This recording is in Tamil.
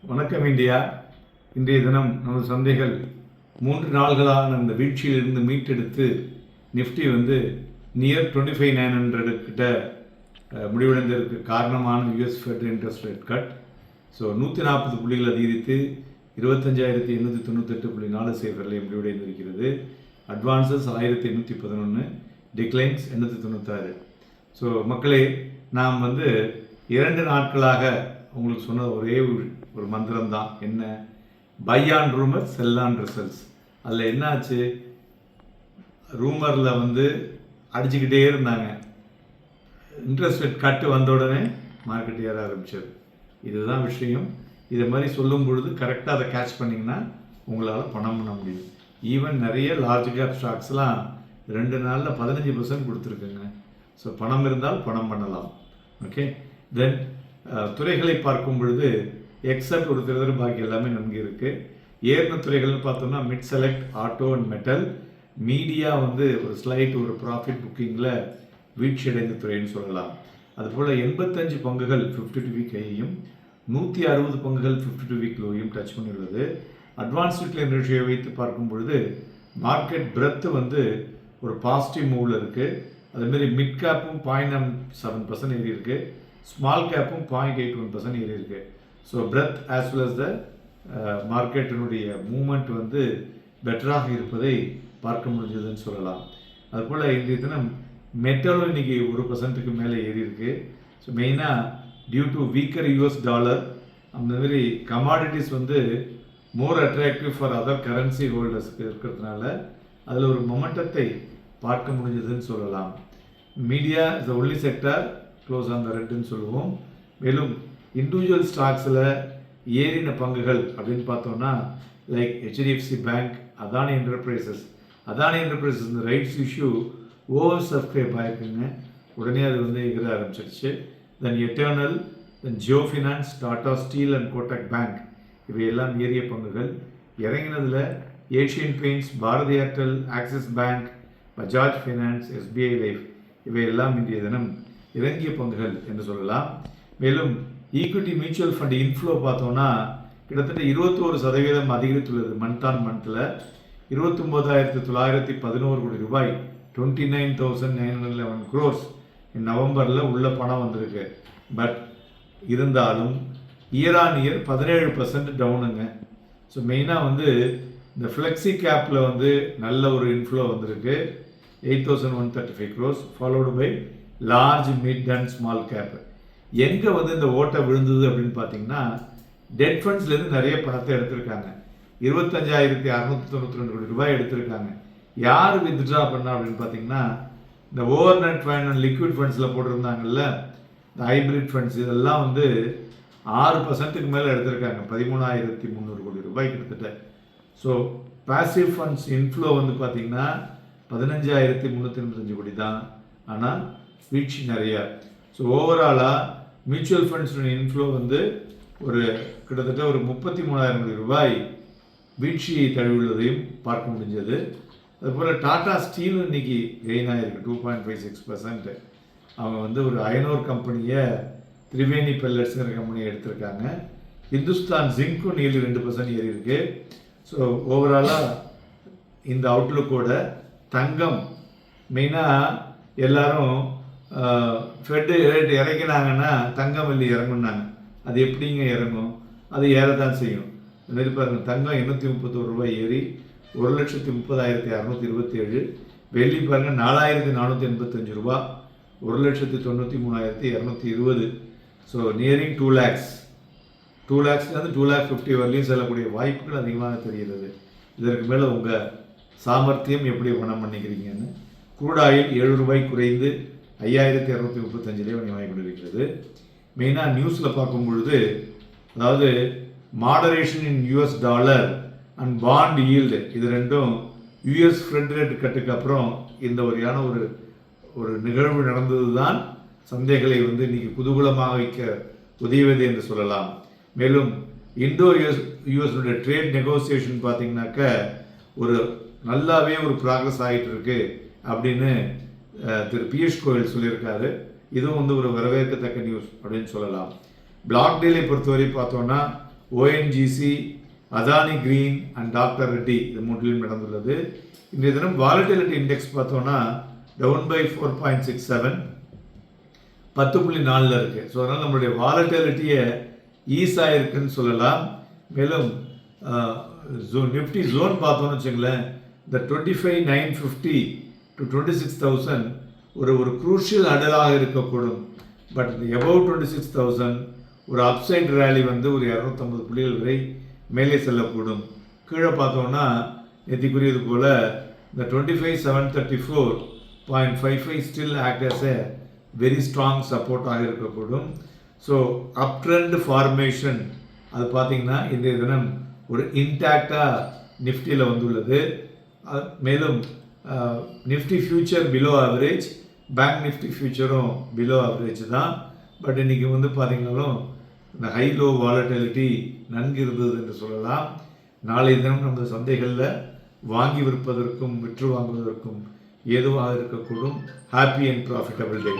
வணக்கம் இந்தியா. இன்றைய தினம் நமது சந்தைகள் 3 நாள்களான அந்த வீழ்ச்சியிலிருந்து மீட்டெடுத்து நிஃப்டி நியர் 25,900 கிட்ட முடிவடைந்ததற்கு காரணமான US fed interest rate cut. 140 புள்ளிகள் அதிகரித்து 25,898.4 முடிவடைந்திருக்கிறது. Advances 1,811, declines 896. மக்களே, நாம் 2 நாட்களாக உங்களுக்கு சொன்ன ஒரே ஒரு மந்திரம் தான். என்ன? Buy on rumour, sell on results. அதில் என்ன ஆச்சு? ரூமரில் அடிச்சுக்கிட்டே இருந்தாங்க. இன்ட்ரெஸ்ட் ரேட் கட்டு வந்த உடனே மார்க்கெட் ஏற ஆரம்பிச்சது. இதுதான் விஷயம். இதை மாதிரி சொல்லும் பொழுது கரெக்டாக அதை கேட்ச் பண்ணிங்கன்னா உங்களால் பணம் பண்ண முடியும். ஈவன் நிறைய லார்ஜ் கேப் ஸ்டாக்ஸ்லாம் 2 நாளில் 15% கொடுத்துருக்குங்க. பணம் இருந்தால் பணம் பண்ணலாம். ஓகே, தென் துறைகளை பார்க்கும் பொழுது எக்ஸப்ட் ஒரு தடவை பாக்கி எல்லாமே நன்கு இருக்குது. ஏறின துறைகள்னு பார்த்தோம்னா mid select, auto and metal. Media ஒரு ஸ்லைட் ஒரு ப்ராஃபிட் புக்கிங்கில் வீழ்ச்சி அடைந்த துறைன்னு சொல்லலாம். அதுபோல் 85 பங்குகள் 52 வீக் ஹையையும் 160 பங்குகள் 52 வீக் லோவையும் டச் பண்ணியுள்ளது. அட்வான்ஸ் டிக்ளைன் ரேஷியோ வைத்து பார்க்கும் பொழுது மார்க்கெட் பிரெத்து ஒரு பாசிட்டிவ் மூவில் இருக்குது. அதுமாரி மிட் கேப்பும் 0.7% ஏறி இருக்குது. ஸ்மால் கேப்பும் 0.81% ஏறி இருக்கு. பிரெத் ஆஸ் வெல் அஸ் த மார்க்கெட்டினுடைய மூமெண்ட் பெட்டராக இருப்பதை பார்க்க முடிஞ்சதுன்னு சொல்லலாம். அதுபோல் இன்றைய தினம் மெட்டலும் இன்னைக்கு 1% மேலே ஏறி இருக்கு. மெயினாக due to weaker US dollar, அந்த மாதிரி commodities more attractive for other currency ஹோல்டர்ஸ்க்கு இருக்கிறதுனால அதில் ஒரு மொமெண்டத்தை பார்க்க முடிஞ்சதுன்னு சொல்லலாம். Media is the only sector close on the ரெட்னு சொல்லுவோம். மேலும் இண்டிவிஜுவல் ஸ்டாக்ஸில் ஏறின பங்குகள் அப்படின்னு பார்த்தோம்னா like HDFC bank, Adani enterprises இந்த ரைட்ஸ் இஷ்யூ ஓவர் சப்ஸ்கிரைப் ஆகிருக்குங்க. உடனே அது எகிற ஆரம்பிச்சிருச்சு. Then Eternal, then Jio finance, Tata steel and Kotak bank இவையெல்லாம் ஏறிய பங்குகள். இறங்கினதில் Asian paints, Bharti Airtel, Axis bank, Bajaj finance, SBI life இவையெல்லாம் இன்றைய தினம் இறங்கிய பங்குகள் என்று சொல்லலாம். மேலும் ஈக்விட்டி மியூச்சுவல் ஃபண்ட் இன்ஃப்ளோ பார்த்தோம்னா கிட்டத்தட்ட 21% அதிகரித்துள்ளது. மந்த் ஆன் மந்தில் 29,911 கோடி ரூபாய், 29,911 crores நவம்பரில் உள்ள பணம் வந்திருக்கு. பட் இருந்தாலும் இயர் ஆன் இயர் 17% டவுனுங்க. மெயினாக இந்த ஃப்ளெக்ஸி கேப்பில் நல்ல ஒரு இன்ஃப்ளோ வந்திருக்கு, 8,135 crores, followed by large, mid and small cap. எங்கே இந்த ஓட்டை விழுந்தது அப்படின்னு பார்த்தீங்கன்னா டெட் ஃபண்ட்ஸ்லேருந்து நிறைய பணத்தை எடுத்திருக்காங்க. 25,692 கோடி ரூபாய் எடுத்திருக்காங்க. யார் வித்ட்ரா பண்ணா அப்படின்னு பார்த்தீங்கன்னா இந்த over net fund and liquid ஃபண்ட்ஸில் போட்டிருந்தாங்கல்ல, இந்த ஹைப்ரிட் ஃபண்ட்ஸ், இதெல்லாம் 6%க்கு மேலே எடுத்திருக்காங்க. 13,300 கோடி ரூபாய் கிட்டத்தட்ட. பாசிவ் ஃபண்ட்ஸ் இன்ஃப்ளோ பார்த்தீங்கன்னா 15,385 கோடி தான். ஆனால் வீழ்ச்சி நிறையா. ஓவராலாக மியூச்சுவல் ஃபண்ட்ஸ் இன்ஃப்ளோ ஒரு கிட்டத்தட்ட ஒரு 33,000 கோடி ரூபாய் வீழ்ச்சியை தழுவுள்ளதையும் பார்க்க முடிஞ்சது. அதுபோல் டாடா ஸ்டீல் இன்னைக்கு கெயின் ஆகிருக்கு 2.56%. அவங்க ஒரு அயனோர் கம்பெனியை, திரிவேணி பெல்லட்ஸுங்கிற கம்பெனியை எடுத்திருக்காங்க. இந்துஸ்தான் ஜிங்க்கும் நியர்லி 2% ஏறி இருக்கு. ஓவராலாக இந்த அவுட்லுக்கோட தங்கம் மெயினாக எல்லாரும் ஃபெட்டு ரேட் இறக்கினாங்கன்னா தங்கம் வெள்ளி இறங்குனாங்க. அது எப்படிங்க இறங்கும்? அது ஏறத்தான் செய்யும். இதுமாரி பாருங்கள், தங்கம் 831 ரூபாய் ஏறி 1,30,627. வெள்ளி பாருங்கள் 4,485 ரூபா, 1,93,220. Nearing 2 lakhs. 2 lakhsலேருந்து 2,50,000 வரலையும் செல்லக்கூடிய வாய்ப்புகள் அதிகமாக தெரிகிறது. இதற்கு மேலே உங்கள் சாமர்த்தியம் எப்படி பணம் பண்ணிக்கிறீங்கன்னு. க்ரூட் ஆயில் 7 ரூபாய் குறைந்து 5,235 வாங்கி கொண்டிருக்கிறது. மெயினாக நியூஸில் பார்க்கும் பொழுது அதாவது moderation in US dollar and bond yield, இது ரெண்டும் யூஎஸ் ஃப்ரெட் ரேட் கட்டுக்கு அப்புறம் இந்த வகையான ஒரு நிகழ்வு நடந்தது தான் சந்தைகளை இன்னைக்கு குதூகலமாக வைக்க உதவியது என்று சொல்லலாம். மேலும் இந்தோ யூஎஸ்னுடைய ட்ரேட் நெகோசியேஷன் பார்த்தீங்கன்னாக்க ஒரு நல்லாவே ஒரு ப்ராக்ரஸ் ஆகிட்டு இருக்கு அப்படின்னு திரு பியூஷ் கோயல் சொல்லியிருக்காரு. இதுவும் ஒரு வரவேற்கத்தக்க நியூஸ் அப்படின்னு சொல்லலாம். பிளாக் டீலை பொறுத்தவரை பார்த்தோன்னா ONGC, Adani green and doctor Reddy இது மூன்றிலும் நடந்துள்ளது. இன்றைய தினம் வாலட்டிலிட்டி இண்டெக்ஸ் பார்த்தோன்னா டவுன் பை 4.67, 10.4 இருக்குது. ஸோ அதனால் நம்மளுடைய வாலட்டிலிட்டியை ஈஸாக இருக்குன்னு சொல்லலாம். மேலும் நிஃப்டி ஜோன் பார்த்தோன்னு வச்சுங்களேன், இந்த 25,950 to 26,000 ஒரு குரூஷியல் அடலாக இருக்கக்கூடும். பட் இந்த எபவ் 26,000 ஒரு அப்சைட் ரேலி வந்து ஒரு 250 புள்ளிகள் வரை மேலே செல்லக்கூடும். கீழே பார்த்தோன்னா நேற்றுக்குரியது போல் இந்த 25,734.55 still act as a very strong சப்போர்ட்டாக இருக்கக்கூடும். ஸோ அப் ட்ரெண்ட் ஃபார்மேஷன் அது பார்த்திங்கன்னா இன்றைய தினம் ஒரு இன்டாக்டாக நிஃப்டியில் வந்துள்ளது. மேலும் Nifty future below average, bank Nifty ஃபியூச்சரும் பிலோ ஆவரேஜ் தான். பட் இன்றைக்கி வந்து பார்த்திங்கனாலும் இந்த ஹை லோ வாலட்டிலிட்டி நன்கு இருந்தது என்று சொல்லலாம். நாளைய தினம் நமது சந்தைகளில் வாங்கி விற்பதற்கும் விற்று வாங்குவதற்கும் ஏதுவாக இருக்கக்கூடும். Happy and profitable day.